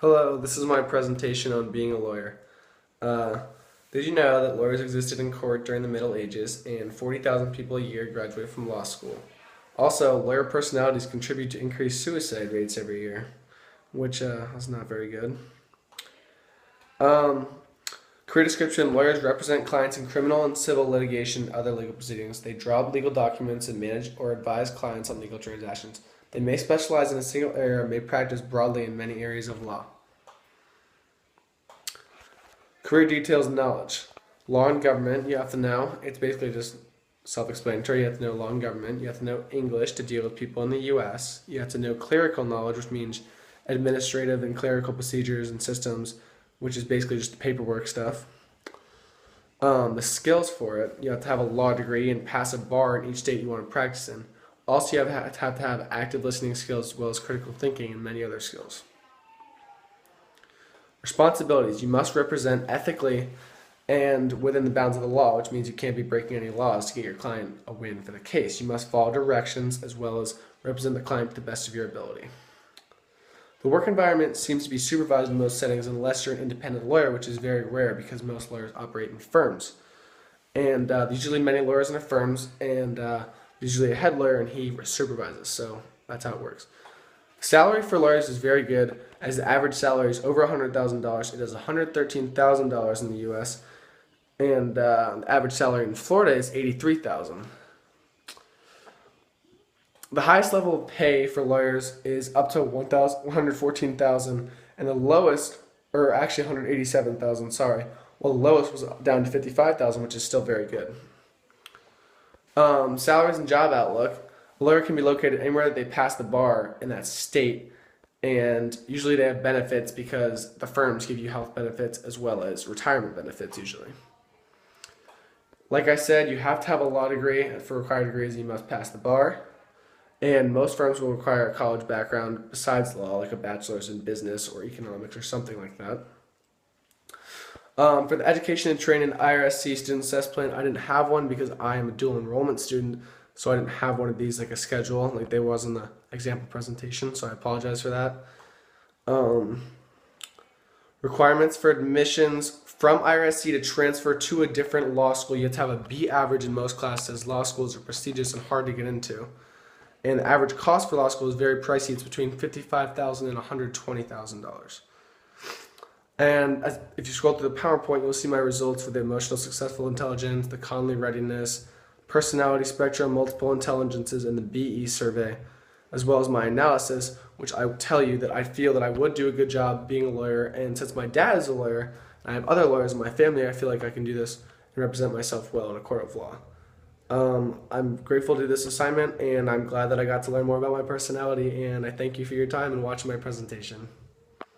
Hello, this is my presentation on being a lawyer. Uh, did you know that lawyers existed in court during the Middle Ages and 40,000 people a year graduate from law school? Also, lawyer personalities contribute to increased suicide rates every year, which is not very good. Um, Career description: lawyers represent clients in criminal and civil litigation and other legal proceedings. They draw up legal documents and manage or advise clients on legal transactions. They may specialize in a single area or may practice broadly in many areas of law. Career details and knowledge. Law and government, you have to know. It's basically just self-explanatory. You have to know law and government. You have to know English to deal with people in the U.S. You have to know clerical knowledge, which means administrative and clerical procedures and systems, which is basically just paperwork stuff. The skills for it, you have to have a law degree and pass a bar in each state you want to practice in. Also, you have to have active listening skills as well as critical thinking and many other skills. Responsibilities: you must represent ethically and within the bounds of the law, which means you can't be breaking any laws to get your client a win for the case. You must follow directions as well as represent the client to the best of your ability. The work environment seems to be supervised in most settings unless you're an independent lawyer, which is very rare because most lawyers operate in firms. And usually many lawyers in firms, and usually a head lawyer, and he supervises. So that's how it works. Salary for lawyers is very good, as the average salary is over $100,000. It is $113,000 in the U.S., and the average salary in Florida is $83,000. The highest level of pay for lawyers is up to $114,000, and the lowest, or actually $187,000, sorry, well, the lowest was down to $55,000, which is still very good. Salaries and job outlook. A lawyer can be located anywhere that they pass the bar in that state, and usually they have benefits because the firms give you health benefits as well as retirement benefits usually. Like I said, you have to have a law degree. For required degrees, you must pass the bar. And most firms will require a college background besides law, like a bachelor's in business or economics or something like that. For the education and training IRSC student success plan, I didn't have one because I am a dual enrollment student, so I didn't have one of these like a schedule like there was in the example presentation, so I apologize for that. Requirements for admissions from IRSC to transfer to a different law school: you have to have a B average in most classes. Law schools are prestigious and hard to get into. And the average cost for law school is very pricey. It's between $55,000 and $120,000. And if you scroll through the PowerPoint, you'll see my results for the emotional successful intelligence, the Conley readiness, personality spectrum, multiple intelligences, and the BE survey, as well as my analysis, which I will tell you that I feel that I would do a good job being a lawyer. And since my dad is a lawyer, and I have other lawyers in my family, I feel like I can do this and represent myself well in a court of law. I'm grateful to do this assignment, and I'm glad that I got to learn more about my personality, and I thank you for your time and watching my presentation.